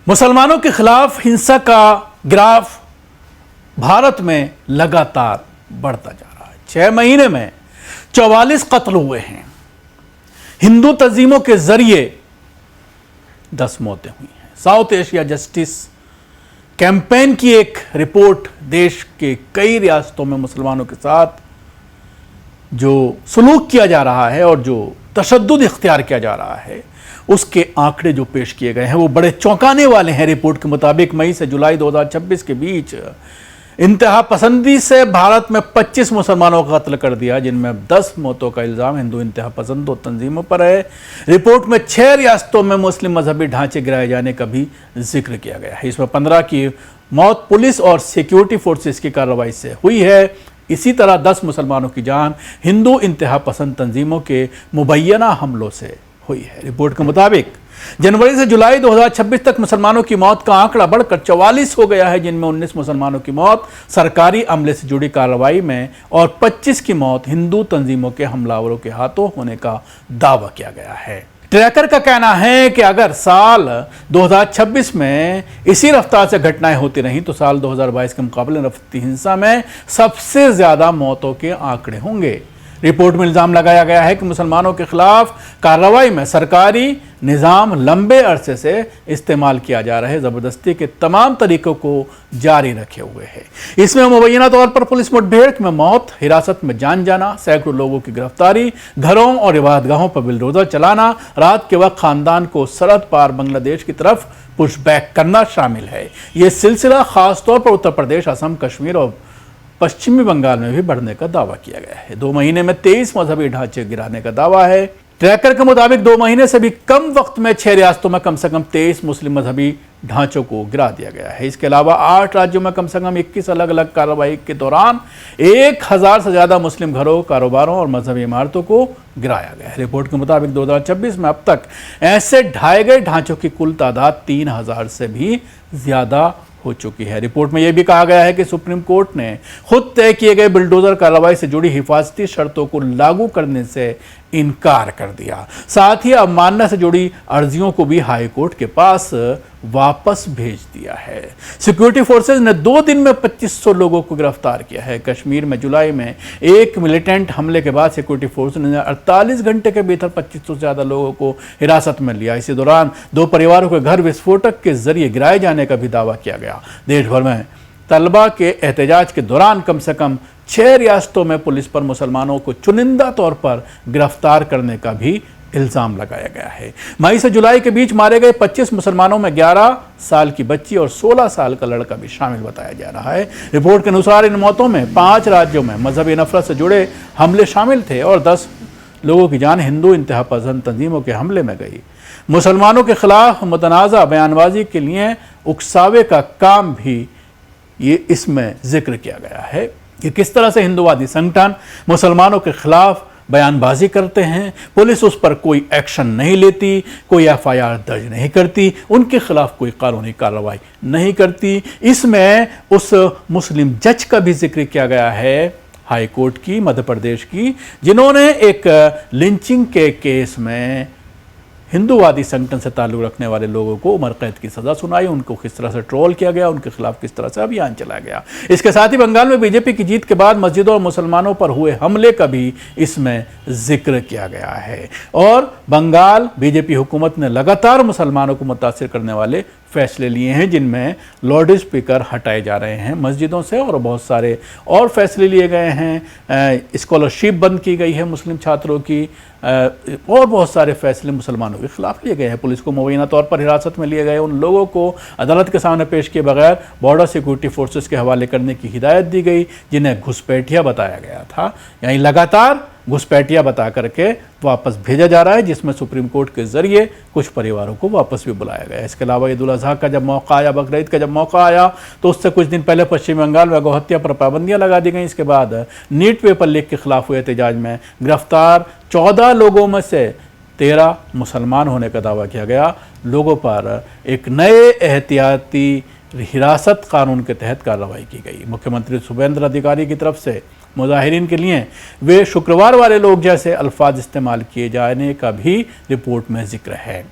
मुसलमानों के खिलाफ हिंसा का ग्राफ भारत में लगातार बढ़ता जा रहा है। 6 महीने में 44 कत्ल हुए हैं। हिंदू तंजीमों के जरिए 10 मौतें हुई हैं। साउथ एशिया जस्टिस कैंपेन की एक रिपोर्ट देश के कई रियासतों में मुसलमानों के साथ जो सलूक किया जा रहा है और जो तशद्दुद इख्तियार किया जा रहा है, उसके आंकड़े जो पेश किए गए हैं वो बड़े चौंकाने वाले हैं। रिपोर्ट के मुताबिक मई से जुलाई 2026 के बीच इंतहा पसंदी से भारत में 25 मुसलमानों का कत्ल कर दिया, जिनमें 10 मौतों का इल्ज़ाम हिंदू इंतहा पसंदों तंजीमों पर है। रिपोर्ट में 6 रियासतों में मुस्लिम मजहबी ढांचे गिराए जाने का भी जिक्र किया गया है। इसमें 15 की मौत पुलिस और सिक्योरिटी फोर्सेस की कार्रवाई से हुई है। इसी तरह 10 मुसलमानों की जान हिंदू इंतहा पसंद तंजीमों के मुबैना हमलों से हुई है। रिपोर्ट के मुताबिक जनवरी से जुलाई 2026 तक मुसलमानों की मौत का आंकड़ा बढ़कर 44 हो गया है, जिनमें 19 मुसलमानों की मौत सरकारी अमले से जुड़ी कार्रवाई में और 25 की मौत हिंदू तंजीमों के हमलावरों के हाथों होने का दावा किया गया है। ट्रैकर का कहना है कि अगर साल 2026 में इसी रफ्तार से घटनाएं होती रहीं तो साल 2022 के मुकाबले रफ्ती हिंसा में सबसे ज्यादा मौतों के आंकड़े होंगे। रिपोर्ट में इल्जाम लगाया गया है कि मुसलमानों के खिलाफ कार्रवाई में सरकारी निज़ाम लंबे अरसे से इस्तेमाल किया जा रहे ज़बरदस्ती के तमाम तरीकों को जारी रखे हुए है। इसमें मुबैना तौर पर पुलिस मुठभेड़ में मौत, हिरासत में जान जाना, सैकड़ों लोगों की गिरफ्तारी, घरों और इबादतगाहों पर बुलडोजर चलाना, रात के वक्त खानदान को सरहद पार बांग्लादेश की तरफ पुशबैक करना शामिल है। ये सिलसिला खासतौर पर उत्तर प्रदेश, असम, कश्मीर और पश्चिमी बंगाल में भी बढ़ने का दावा किया गया है। 2 महीने में 23 मजहबी ढांचे गिराने का दावा है। ट्रैकर के मुताबिक 2 महीने से भी कम वक्त में 6 रियासतों में कम से कम 23 मुस्लिम मजहबी ढांचों को गिरा दिया गया है। इसके अलावा 8 राज्यों में कम से कम 21 अलग अलग कार्रवाई के दौरान 1000 से ज्यादा मुस्लिम घरों, कारोबारों और मजहबी इमारतों को गिराया गया है। रिपोर्ट के मुताबिक 2026 में अब तक ऐसे ढाए गए ढांचों की कुल तादाद 3000 से भी ज्यादा हो चुकी है। रिपोर्ट में यह भी कहा गया है कि सुप्रीम कोर्ट ने खुद तय किए गए बुलडोजर कार्रवाई से जुड़ी हिफाजती शर्तों को लागू करने से इनकार कर दिया। साथ ही अवमानना से जुड़ी अर्जियों को भी हाई कोर्ट के पास वापस भेज दिया है। सिक्योरिटी फोर्सेज ने 2 दिन में 2500 लोगों को गिरफ्तार किया है। कश्मीर में जुलाई में एक मिलिटेंट हमले के बाद सिक्योरिटी फोर्स ने 48 घंटे के भीतर 2500 से ज्यादा लोगों को हिरासत में लिया। इसी दौरान 2 परिवारों के घर विस्फोटक के जरिए गिराए जाने का भी दावा किया गया। देश भर में तलबा के एहतजाज के दौरान कम से कम 6 रियासतों में पुलिस पर मुसलमानों को चुनिंदा तौर पर गिरफ्तार करने का भी इल्जाम लगाया गया है। मई से जुलाई के बीच मारे गए 25 मुसलमानों में 11 साल की बच्ची और 16 साल का लड़का भी शामिल बताया जा रहा है। रिपोर्ट के अनुसार इन मौतों में 5 राज्यों में मजहबी नफरत से जुड़े हमले शामिल थे और 10 लोगों की जान हिंदू इंतहा पसंद तंजीमों के हमले में गई। मुसलमानों के खिलाफ मुतनाज़ा बयानबाजी के लिए उकसावे का काम भी ये इसमें जिक्र किया गया है कि किस तरह से हिंदूवादी संगठन मुसलमानों के खिलाफ बयानबाजी करते हैं। पुलिस उस पर कोई एक्शन नहीं लेती, कोई FIR दर्ज नहीं करती, उनके खिलाफ कोई कानूनी कार्रवाई नहीं करती। इसमें उस मुस्लिम जज का भी जिक्र किया गया है, हाई कोर्ट की, मध्य प्रदेश की, जिन्होंने एक लिंचिंग के केस में हिंदूवादी संगठन से ताल्लुक रखने वाले लोगों को उम्र कैद की सजा सुनाई। उनको किस तरह से ट्रोल किया गया, उनके खिलाफ किस तरह से अभियान चलाया गया। इसके साथ ही बंगाल में बीजेपी की जीत के बाद मस्जिदों और मुसलमानों पर हुए हमले का भी इसमें जिक्र किया गया है। और बंगाल बीजेपी हुकूमत ने लगातार मुसलमानों को मुतासिर करने वाले फैसले लिए हैं, जिनमें लाउड स्पीकर हटाए जा रहे हैं मस्जिदों से और बहुत सारे और फैसले लिए गए हैं। स्कॉलरशिप बंद की गई है मुस्लिम छात्रों की और बहुत सारे फैसले मुसलमानों के खिलाफ लिए गए हैं। पुलिस को मुबैना तौर पर हिरासत में लिए गए उन लोगों को अदालत के सामने पेश किए बगैर बॉर्डर सिक्योरिटी फोर्सेस के हवाले करने की हिदायत दी गई, जिन्हें घुसपैठिया बताया गया था। यानी लगातार घुसपैठिया बता करके वापस भेजा जा रहा है, जिसमें सुप्रीम कोर्ट के जरिए कुछ परिवारों को वापस भी बुलाया गया। इसके अलावा ईद उल अजहा का जब मौका आया, बकरीद का जब मौका आया, तो उससे कुछ दिन पहले पश्चिम बंगाल में गौहत्या पर पाबंदियां लगा दी गई। इसके बाद नीट पेपर लीक के खिलाफ हुए एहतजाज में गिरफ्तार 14 लोगों में से 13 मुसलमान होने का दावा किया गया। लोगों पर एक नए एहतियाती हिरासत कानून के तहत कार्रवाई की गई। मुख्यमंत्री शुभेंद्र अधिकारी की तरफ से मुजाहिरीन के लिए वे शुक्रवार वाले लोग जैसे अल्फाज इस्तेमाल किए जाने का भी रिपोर्ट में जिक्र है।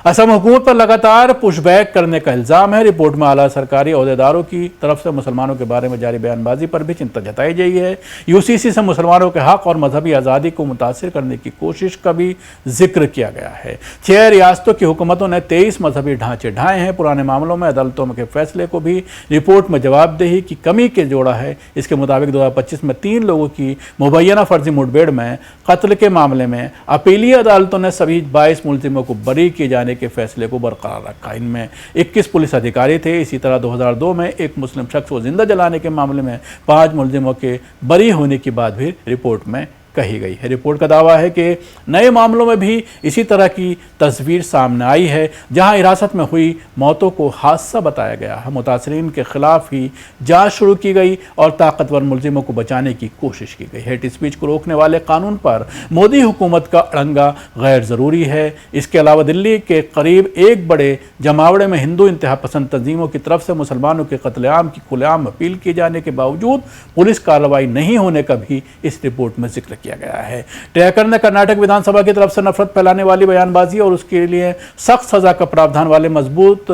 असम हुकूमत पर लगातार पुशबैक करने का इल्ज़ाम है। रिपोर्ट में आला सरकारी अहदेदारों की तरफ से मुसलमानों के बारे में जारी बयानबाजी पर भी चिंता जताई गई है। यूसीसी से मुसलमानों के हक और मजहबी आज़ादी को मुतासिर करने की कोशिश का भी जिक्र किया गया है। 6 रियासतों की हुकूमतों ने 23 मजहबी ढांचे ढाए हैं। पुराने मामलों में अदालतों के फैसले को भी रिपोर्ट में जवाबदेही की कमी के जोड़ा है। इसके मुताबिक 2025 में 3 लोगों की मुबैना फर्जी मुठभेड़ में कत्ल के मामले में अपीलीय अदालतों ने सभी 22 मुलजिमों को बरी किए जाने के फैसले को बरकरार रखा। इनमें 21 पुलिस अधिकारी थे। इसी तरह 2002 में एक मुस्लिम शख्स को जिंदा जलाने के मामले में 5 मुलजिमों के बरी होने की बात भी रिपोर्ट में कही गई है। रिपोर्ट का दावा है कि नए मामलों में भी इसी तरह की तस्वीर सामने आई है, जहां हिरासत में हुई मौतों को हादसा बताया गया है। मुतासरीन के खिलाफ ही जांच शुरू की गई और ताकतवर मुलजिमों को बचाने की कोशिश की गई। हेट स्पीच को रोकने वाले कानून पर मोदी हुकूमत का अड़ंगा गैर ज़रूरी है। इसके अलावा दिल्ली के करीब एक बड़े जमावड़े में हिंदू इंतहा पसंद तंजीमों की तरफ से मुसलमानों के कत्लेआम की खुलेआम अपील किए जाने के बावजूद पुलिस कार्रवाई नहीं होने का भी इस रिपोर्ट में जिक्र किया गया है। टेकर ने कर्नाटक विधानसभा की तरफ से नफरत फैलाने वाली बयानबाजी और उसके लिए सख्त सजा का प्रावधान वाले मजबूत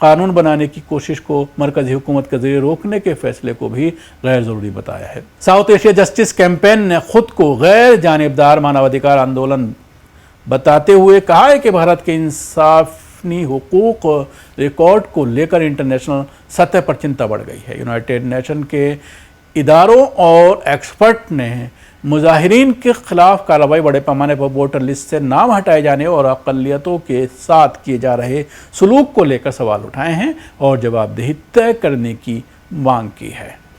कानून बनाने की कोशिश को मरकजी हुकूमत के जरिए रोकने के फैसले को भी गैर जरूरी बताया है। साउथ एशिया जस्टिस कैंपेन ने खुद को गैर जानिबदार मानवाधिकार आंदोलन बताते हुए कहा है कि भारत के इंसाफी हुकूक रिकॉर्ड को लेकर इंटरनेशनल सतह पर चिंता बढ़ गई है। यूनाइटेड नेशन के इदारों और एक्सपर्ट ने मुजाहिरीन के खिलाफ कार्रवाई बड़े पैमाने पर वोटर लिस्ट से नाम हटाए जाने और अक़लियतों के साथ किए जा रहे सलूक को लेकर सवाल उठाए हैं और जवाबदेही तय करने की मांग की है।